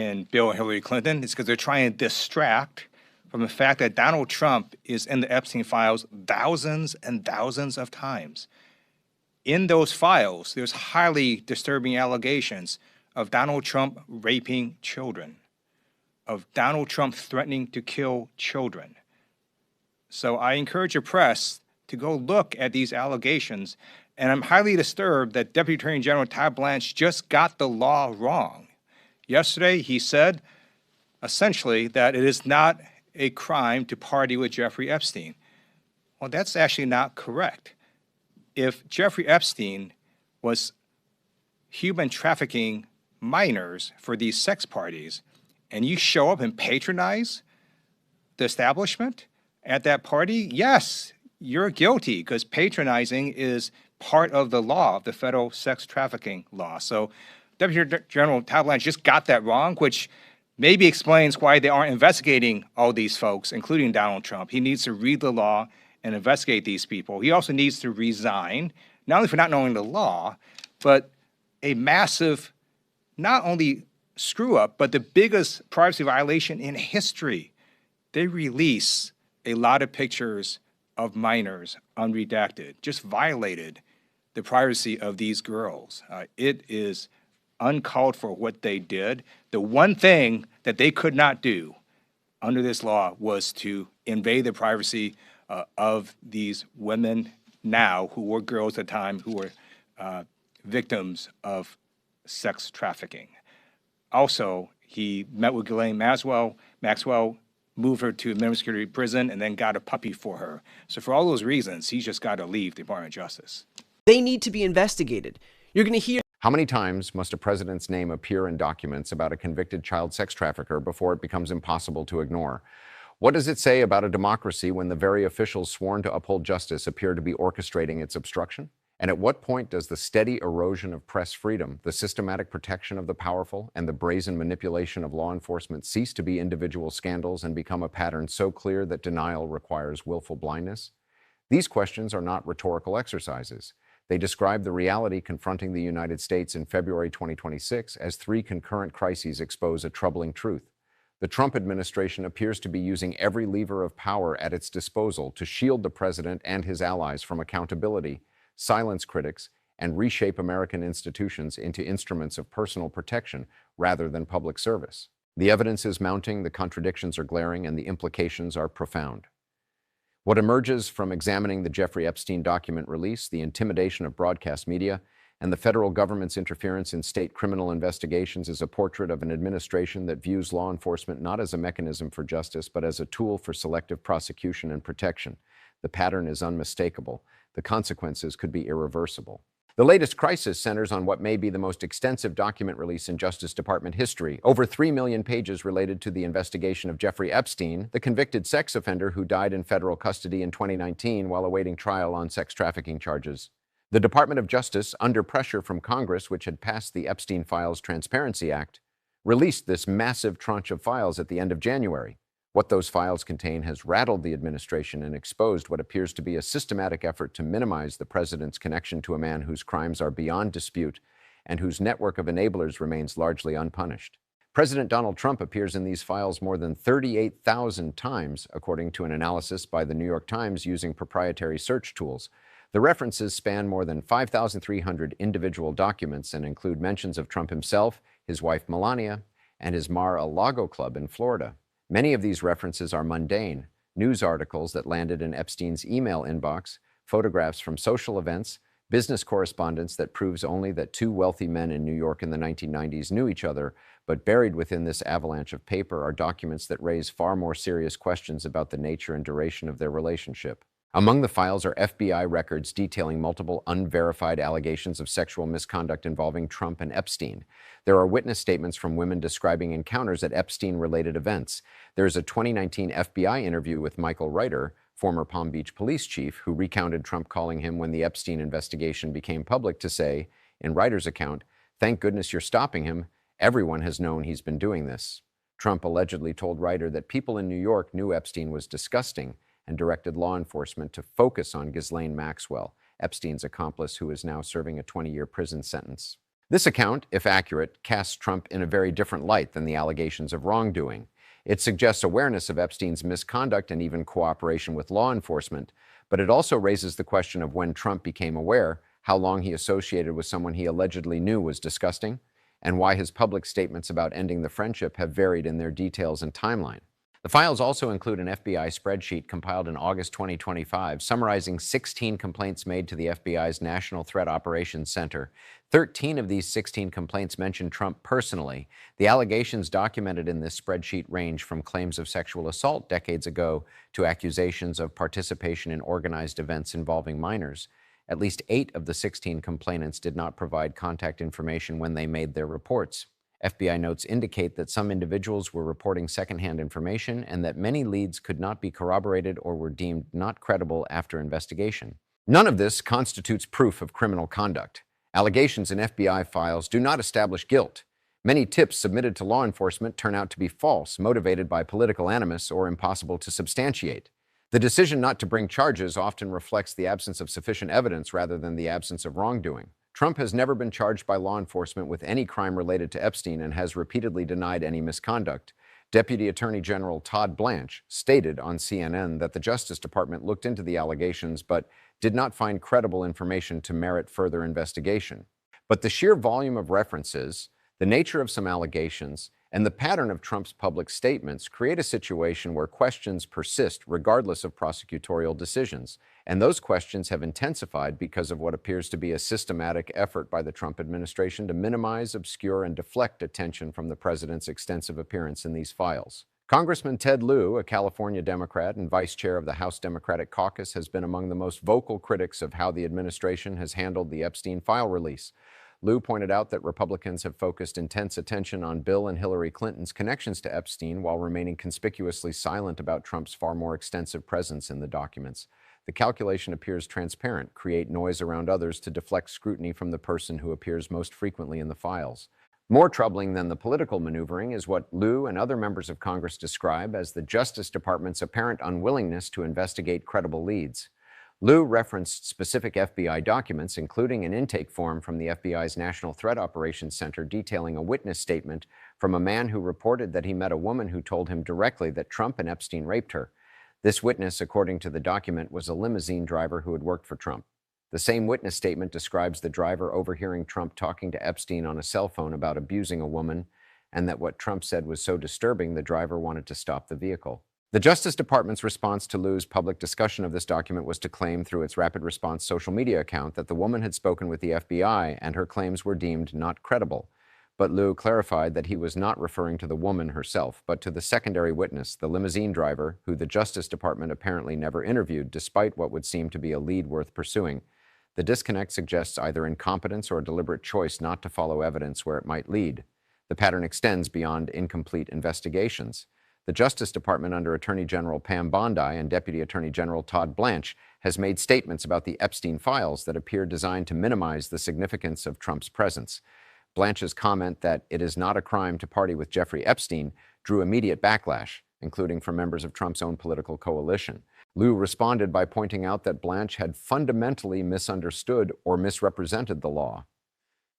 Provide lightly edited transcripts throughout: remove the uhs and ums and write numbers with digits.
and Bill and Hillary Clinton is because they're trying to distract from the fact that Donald Trump is in the Epstein files thousands and thousands of times. In those files, there's highly disturbing allegations of Donald Trump raping children, of Donald Trump threatening to kill children. So I encourage your press to go look at these allegations, and I'm highly disturbed that Deputy Attorney General Todd Blanche just got the law wrong. Yesterday, he said, essentially, that it is not a crime to party with Jeffrey Epstein. Well, that's actually not correct. If Jeffrey Epstein was human trafficking minors for these sex parties, and you show up and patronize the establishment at that party, yes, you're guilty, because patronizing is part of the law, of the federal sex trafficking law. So Deputy General Todd Blanche just got that wrong, which maybe explains why they aren't investigating all these folks, including Donald Trump. He needs to read the law and investigate these people. He also needs to resign, not only for not knowing the law, but a massive, not only screw up, but the biggest privacy violation in history. They release a lot of pictures of minors unredacted, just violated the privacy of these girls. It is uncalled for what they did. The one thing that they could not do under this law was to invade the privacy of these women now, who were girls at the time, who were victims of sex trafficking. Also, he met with Ghislaine Maxwell, moved her to a minimum security prison, and then got a puppy for her. So for all those reasons, he's just got to leave the Department of Justice. They need to be investigated. You're going to hear. How many times must a president's name appear in documents about a convicted child sex trafficker before it becomes impossible to ignore? What does it say about a democracy when the very officials sworn to uphold justice appear to be orchestrating its obstruction? And at what point does the steady erosion of press freedom, the systematic protection of the powerful, and the brazen manipulation of law enforcement cease to be individual scandals and become a pattern so clear that denial requires willful blindness? These questions are not rhetorical exercises. They describe the reality confronting the United States in February 2026 as three concurrent crises expose a troubling truth. The Trump administration appears to be using every lever of power at its disposal to shield the president and his allies from accountability, silence critics, and reshape American institutions into instruments of personal protection rather than public service. The evidence is mounting, the contradictions are glaring, and the implications are profound. What emerges from examining the Jeffrey Epstein document release, the intimidation of broadcast media, and the federal government's interference in state criminal investigations is a portrait of an administration that views law enforcement not as a mechanism for justice, but as a tool for selective prosecution and protection. The pattern is unmistakable. The consequences could be irreversible. The latest crisis centers on what may be the most extensive document release in Justice Department history. Over 3 million pages related to the investigation of Jeffrey Epstein, the convicted sex offender who died in federal custody in 2019 while awaiting trial on sex trafficking charges. The Department of Justice, under pressure from Congress, which had passed the Epstein Files Transparency Act, released this massive tranche of files at the end of January. What those files contain has rattled the administration and exposed what appears to be a systematic effort to minimize the president's connection to a man whose crimes are beyond dispute and whose network of enablers remains largely unpunished. President Donald Trump appears in these files more than 38,000 times, according to an analysis by the New York Times using proprietary search tools. The references span more than 5,300 individual documents and include mentions of Trump himself, his wife Melania, and his Mar-a-Lago club in Florida. Many of these references are mundane, news articles that landed in Epstein's email inbox, photographs from social events, business correspondence that proves only that two wealthy men in New York in the 1990s knew each other, but buried within this avalanche of paper are documents that raise far more serious questions about the nature and duration of their relationship. Among the files are FBI records detailing multiple unverified allegations of sexual misconduct involving Trump and Epstein. There are witness statements from women describing encounters at Epstein-related events. There is a 2019 FBI interview with Michael Reiter, former Palm Beach police chief, who recounted Trump calling him when the Epstein investigation became public to say, in Reiter's account, "Thank goodness you're stopping him. Everyone has known he's been doing this." Trump allegedly told Reiter that people in New York knew Epstein was disgusting and directed law enforcement to focus on Ghislaine Maxwell, Epstein's accomplice who is now serving a 20-year prison sentence. This account, if accurate, casts Trump in a very different light than the allegations of wrongdoing. It suggests awareness of Epstein's misconduct and even cooperation with law enforcement, but it also raises the question of when Trump became aware, how long he associated with someone he allegedly knew was disgusting, and why his public statements about ending the friendship have varied in their details and timeline. The files also include an FBI spreadsheet compiled in August 2025, summarizing 16 complaints made to the FBI's National Threat Operations Center. 13 of these 16 complaints mention Trump personally. The allegations documented in this spreadsheet range from claims of sexual assault decades ago to accusations of participation in organized events involving minors. At least 8 of the 16 complainants did not provide contact information when they made their reports. FBI notes indicate that some individuals were reporting secondhand information and that many leads could not be corroborated or were deemed not credible after investigation. None of this constitutes proof of criminal conduct. Allegations in FBI files do not establish guilt. Many tips submitted to law enforcement turn out to be false, motivated by political animus, or impossible to substantiate. The decision not to bring charges often reflects the absence of sufficient evidence rather than the absence of wrongdoing. Trump has never been charged by law enforcement with any crime related to Epstein and has repeatedly denied any misconduct. Deputy Attorney General Todd Blanche stated on CNN that the Justice Department looked into the allegations but did not find credible information to merit further investigation. But the sheer volume of references, the nature of some allegations, and the pattern of Trump's public statements create a situation where questions persist regardless of prosecutorial decisions. And those questions have intensified because of what appears to be a systematic effort by the Trump administration to minimize, obscure, and deflect attention from the president's extensive appearance in these files. Congressman Ted Lieu, a California Democrat and vice chair of the House Democratic Caucus, has been among the most vocal critics of how the administration has handled the Epstein file release. Lieu pointed out that Republicans have focused intense attention on Bill and Hillary Clinton's connections to Epstein while remaining conspicuously silent about Trump's far more extensive presence in the documents. The calculation appears transparent, create noise around others to deflect scrutiny from the person who appears most frequently in the files. More troubling than the political maneuvering is what Lieu and other members of Congress describe as the Justice Department's apparent unwillingness to investigate credible leads. Lieu referenced specific FBI documents, including an intake form from the FBI's National Threat Operations Center detailing a witness statement from a man who reported that he met a woman who told him directly that Trump and Epstein raped her. This witness, according to the document, was a limousine driver who had worked for Trump. The same witness statement describes the driver overhearing Trump talking to Epstein on a cell phone about abusing a woman, and that what Trump said was so disturbing the driver wanted to stop the vehicle. The Justice Department's response to Lieu's public discussion of this document was to claim through its rapid response social media account that the woman had spoken with the FBI and her claims were deemed not credible. But Lieu clarified that he was not referring to the woman herself, but to the secondary witness, the limousine driver, who the Justice Department apparently never interviewed, despite what would seem to be a lead worth pursuing. The disconnect suggests either incompetence or a deliberate choice not to follow evidence where it might lead. The pattern extends beyond incomplete investigations. The Justice Department under Attorney General Pam Bondi and Deputy Attorney General Todd Blanche has made statements about the Epstein files that appear designed to minimize the significance of Trump's presence. Blanche's comment that it is not a crime to party with Jeffrey Epstein drew immediate backlash, including from members of Trump's own political coalition. Lieu responded by pointing out that Blanche had fundamentally misunderstood or misrepresented the law.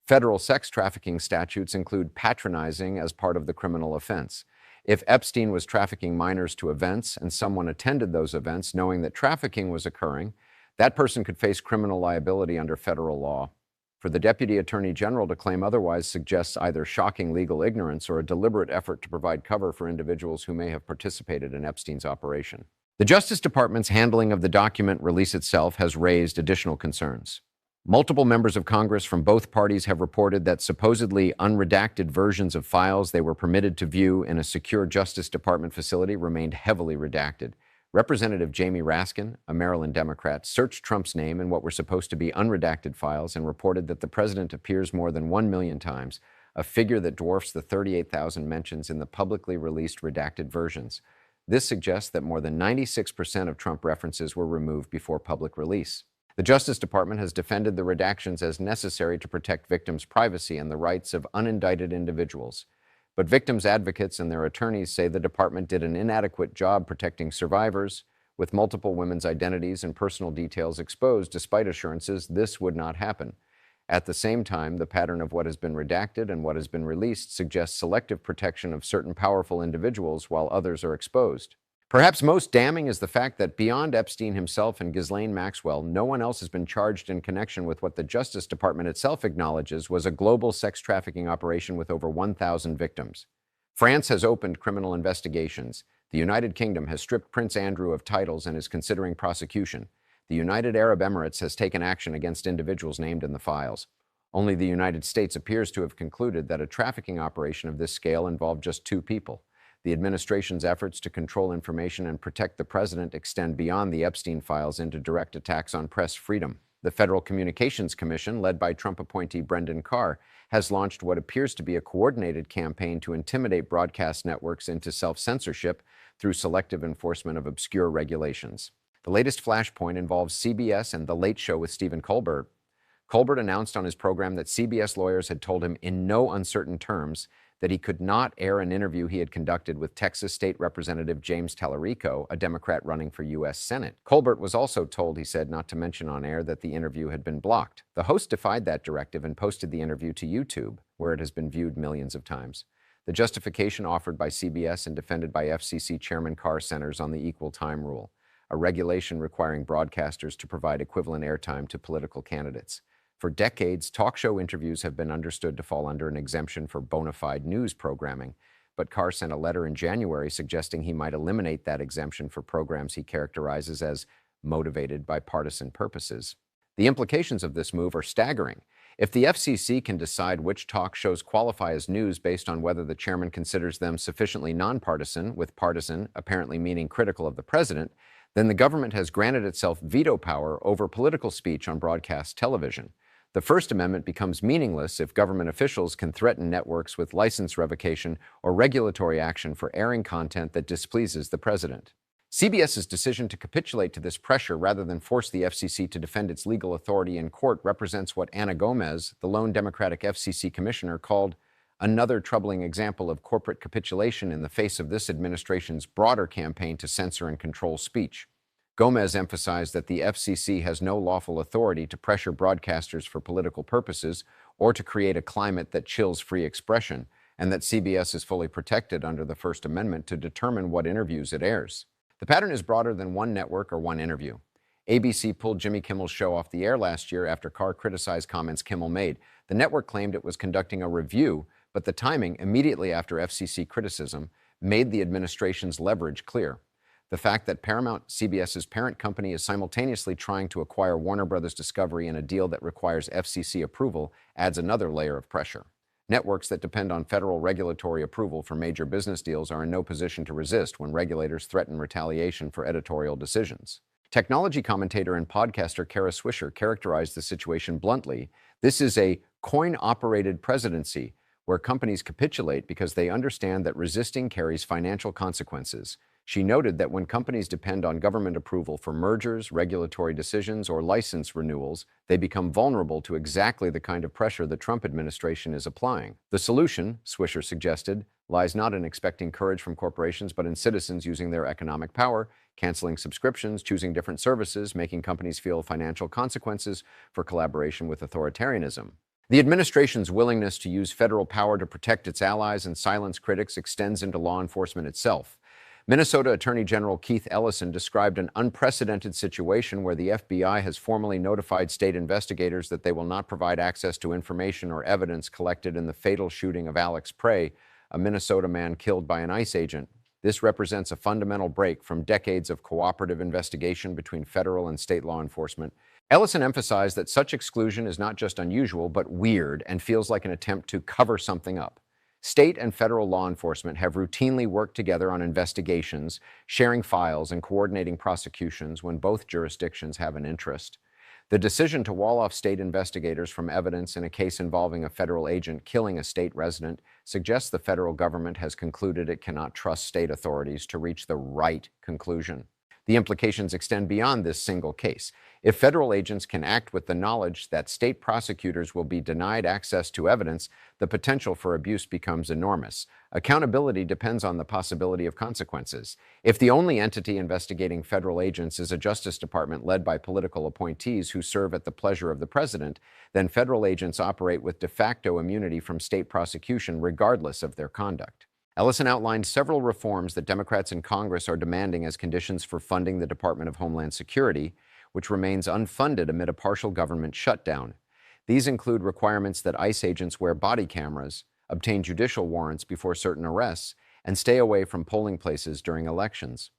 Federal sex trafficking statutes include patronizing as part of the criminal offense. If Epstein was trafficking minors to events and someone attended those events knowing that trafficking was occurring, that person could face criminal liability under federal law. For the Deputy Attorney General to claim otherwise suggests either shocking legal ignorance or a deliberate effort to provide cover for individuals who may have participated in Epstein's operation. The Justice Department's handling of the document release itself has raised additional concerns. Multiple members of Congress from both parties have reported that supposedly unredacted versions of files they were permitted to view in a secure Justice Department facility remained heavily redacted. Representative Jamie Raskin, a Maryland Democrat, searched Trump's name in what were supposed to be unredacted files and reported that the president appears more than 1 million times, a figure that dwarfs the 38,000 mentions in the publicly released redacted versions. This suggests that more than 96% of Trump references were removed before public release. The Justice Department has defended the redactions as necessary to protect victims' privacy and the rights of unindicted individuals. But victims' advocates and their attorneys say the department did an inadequate job protecting survivors, with multiple women's identities and personal details exposed despite assurances this would not happen. At the same time, the pattern of what has been redacted and what has been released suggests selective protection of certain powerful individuals while others are exposed. Perhaps most damning is the fact that beyond Epstein himself and Ghislaine Maxwell, no one else has been charged in connection with what the Justice Department itself acknowledges was a global sex trafficking operation with over 1,000 victims. France has opened criminal investigations. The United Kingdom has stripped Prince Andrew of titles and is considering prosecution. The United Arab Emirates has taken action against individuals named in the files. Only the United States appears to have concluded that a trafficking operation of this scale involved just 2 people. The administration's efforts to control information and protect the president extend beyond the Epstein files into direct attacks on press freedom. The Federal Communications Commission, led by Trump appointee Brendan Carr, has launched what appears to be a coordinated campaign to intimidate broadcast networks into self-censorship through selective enforcement of obscure regulations. The latest flashpoint involves CBS and The Late Show with Stephen Colbert. Colbert announced on his program that CBS lawyers had told him in no uncertain terms that he could not air an interview he had conducted with Texas State Representative James Tallarico, a Democrat running for U.S. Senate. Colbert was also told, he said, not to mention on air that the interview had been blocked. The host defied that directive and posted the interview to YouTube, where it has been viewed millions of times. The justification offered by CBS and defended by FCC Chairman Carr centers on the equal time rule, a regulation requiring broadcasters to provide equivalent airtime to political candidates. For decades, talk show interviews have been understood to fall under an exemption for bona fide news programming, but Carr sent a letter in January suggesting he might eliminate that exemption for programs he characterizes as motivated by partisan purposes. The implications of this move are staggering. If the FCC can decide which talk shows qualify as news based on whether the chairman considers them sufficiently nonpartisan, with partisan apparently meaning critical of the president, then the government has granted itself veto power over political speech on broadcast television. The First Amendment becomes meaningless if government officials can threaten networks with license revocation or regulatory action for airing content that displeases the president. CBS's decision to capitulate to this pressure rather than force the FCC to defend its legal authority in court represents what Ana Gomez, the lone Democratic FCC commissioner, called another troubling example of corporate capitulation in the face of this administration's broader campaign to censor and control speech. Gomez emphasized that the FCC has no lawful authority to pressure broadcasters for political purposes or to create a climate that chills free expression, and that CBS is fully protected under the First Amendment to determine what interviews it airs. The pattern is broader than one network or one interview. ABC pulled Jimmy Kimmel's show off the air last year after Carr criticized comments Kimmel made. The network claimed it was conducting a review, but the timing, immediately after FCC criticism, made the administration's leverage clear. The fact that Paramount, CBS's parent company, is simultaneously trying to acquire Warner Bros. Discovery in a deal that requires FCC approval adds another layer of pressure. Networks that depend on federal regulatory approval for major business deals are in no position to resist when regulators threaten retaliation for editorial decisions. Technology commentator and podcaster Kara Swisher characterized the situation bluntly. This is a coin-operated presidency where companies capitulate because they understand that resisting carries financial consequences. She noted that when companies depend on government approval for mergers, regulatory decisions, or license renewals, they become vulnerable to exactly the kind of pressure the Trump administration is applying. The solution, Swisher suggested, lies not in expecting courage from corporations, but in citizens using their economic power, canceling subscriptions, choosing different services, making companies feel financial consequences for collaboration with authoritarianism. The administration's willingness to use federal power to protect its allies and silence critics extends into law enforcement itself. Minnesota Attorney General Keith Ellison described an unprecedented situation where the FBI has formally notified state investigators that they will not provide access to information or evidence collected in the fatal shooting of Alex Prey, a Minnesota man killed by an ICE agent. This represents a fundamental break from decades of cooperative investigation between federal and state law enforcement. Ellison emphasized that such exclusion is not just unusual, but weird, and feels like an attempt to cover something up. State and federal law enforcement have routinely worked together on investigations, sharing files, and coordinating prosecutions when both jurisdictions have an interest. The decision to wall off state investigators from evidence in a case involving a federal agent killing a state resident suggests the federal government has concluded it cannot trust state authorities to reach the right conclusion. The implications extend beyond this single case. If federal agents can act with the knowledge that state prosecutors will be denied access to evidence, the potential for abuse becomes enormous. Accountability depends on the possibility of consequences. If the only entity investigating federal agents is a Justice Department led by political appointees who serve at the pleasure of the president, then federal agents operate with de facto immunity from state prosecution regardless of their conduct. Ellison outlined several reforms that Democrats in Congress are demanding as conditions for funding the Department of Homeland Security, which remains unfunded amid a partial government shutdown. These include requirements that ICE agents wear body cameras, obtain judicial warrants before certain arrests, and stay away from polling places during elections.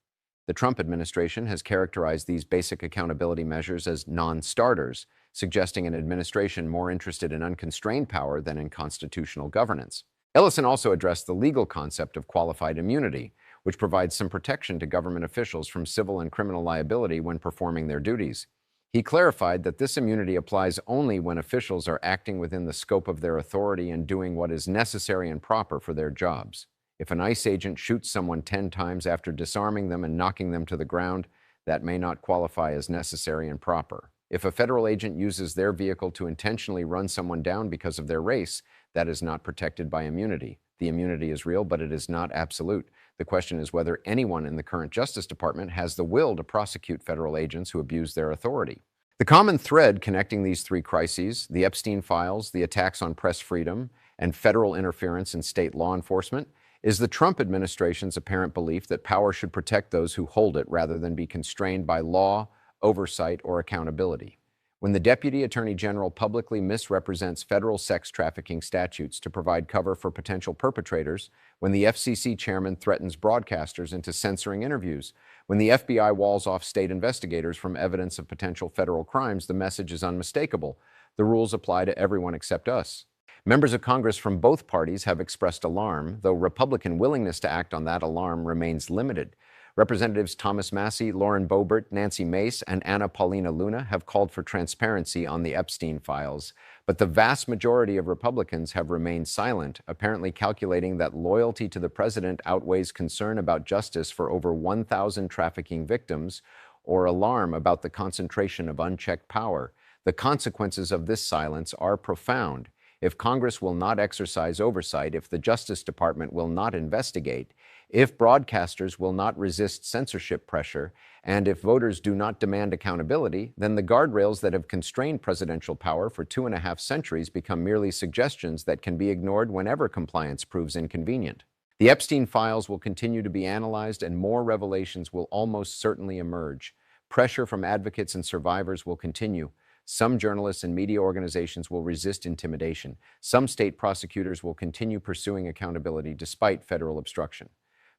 The Trump administration has characterized these basic accountability measures as non-starters, suggesting an administration more interested in unconstrained power than in constitutional governance. Ellison also addressed the legal concept of qualified immunity, which provides some protection to government officials from civil and criminal liability when performing their duties. He clarified that this immunity applies only when officials are acting within the scope of their authority and doing what is necessary and proper for their jobs. If an ICE agent shoots someone 10 times after disarming them and knocking them to the ground, that may not qualify as necessary and proper. If a federal agent uses their vehicle to intentionally run someone down because of their race, that is not protected by immunity. The immunity is real, but it is not absolute. The question is whether anyone in the current Justice Department has the will to prosecute federal agents who abuse their authority. The common thread connecting these three crises, the Epstein files, the attacks on press freedom, and federal interference in state law enforcement, is the Trump administration's apparent belief that power should protect those who hold it rather than be constrained by law, oversight, or accountability. When the Deputy Attorney General publicly misrepresents federal sex trafficking statutes to provide cover for potential perpetrators, when the FCC chairman threatens broadcasters into censoring interviews, when the FBI walls off state investigators from evidence of potential federal crimes, the message is unmistakable. The rules apply to everyone except us. Members of Congress from both parties have expressed alarm, though Republican willingness to act on that alarm remains limited. Representatives Thomas Massie, Lauren Boebert, Nancy Mace, and Anna Paulina Luna have called for transparency on the Epstein files, but the vast majority of Republicans have remained silent, apparently calculating that loyalty to the president outweighs concern about justice for over 1,000 trafficking victims or alarm about the concentration of unchecked power. The consequences of this silence are profound. If Congress will not exercise oversight, if the Justice Department will not investigate, if broadcasters will not resist censorship pressure, and if voters do not demand accountability, then the guardrails that have constrained presidential power for 2.5 centuries become merely suggestions that can be ignored whenever compliance proves inconvenient. The Epstein files will continue to be analyzed, and more revelations will almost certainly emerge. Pressure from advocates and survivors will continue. Some journalists and media organizations will resist intimidation. Some state prosecutors will continue pursuing accountability despite federal obstruction.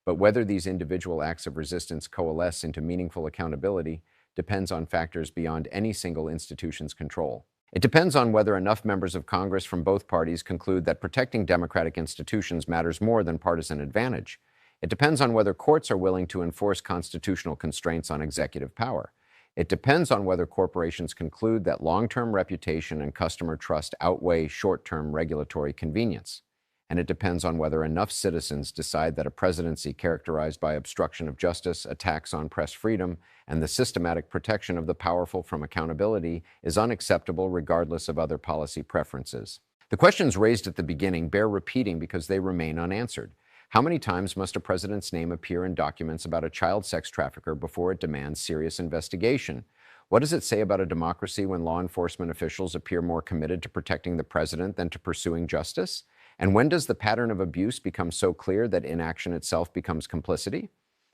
But whether these individual acts of resistance coalesce into meaningful accountability depends on factors beyond any single institution's control. It depends on whether enough members of Congress from both parties conclude that protecting democratic institutions matters more than partisan advantage. It depends on whether courts are willing to enforce constitutional constraints on executive power. It depends on whether corporations conclude that long-term reputation and customer trust outweigh short-term regulatory convenience. And it depends on whether enough citizens decide that a presidency characterized by obstruction of justice, attacks on press freedom, and the systematic protection of the powerful from accountability is unacceptable regardless of other policy preferences. The questions raised at the beginning bear repeating because they remain unanswered. How many times must a president's name appear in documents about a child sex trafficker before it demands serious investigation? What does it say about a democracy when law enforcement officials appear more committed to protecting the president than to pursuing justice? And when does the pattern of abuse become so clear that inaction itself becomes complicity?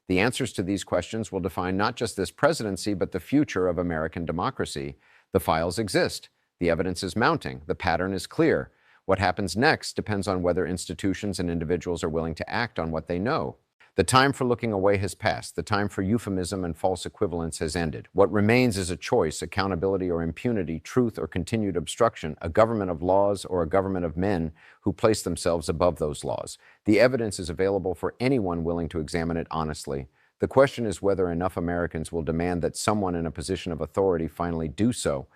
The answers to these questions will define not just this presidency, but the future of American democracy. The files exist. The evidence is mounting. The pattern is clear. What happens next depends on whether institutions and individuals are willing to act on what they know. The time for looking away has passed. The time for euphemism and false equivalence has ended. What remains is a choice: accountability or impunity, truth or continued obstruction, a government of laws or a government of men who place themselves above those laws. The evidence is available for anyone willing to examine it honestly. The question is whether enough Americans will demand that someone in a position of authority finally do so,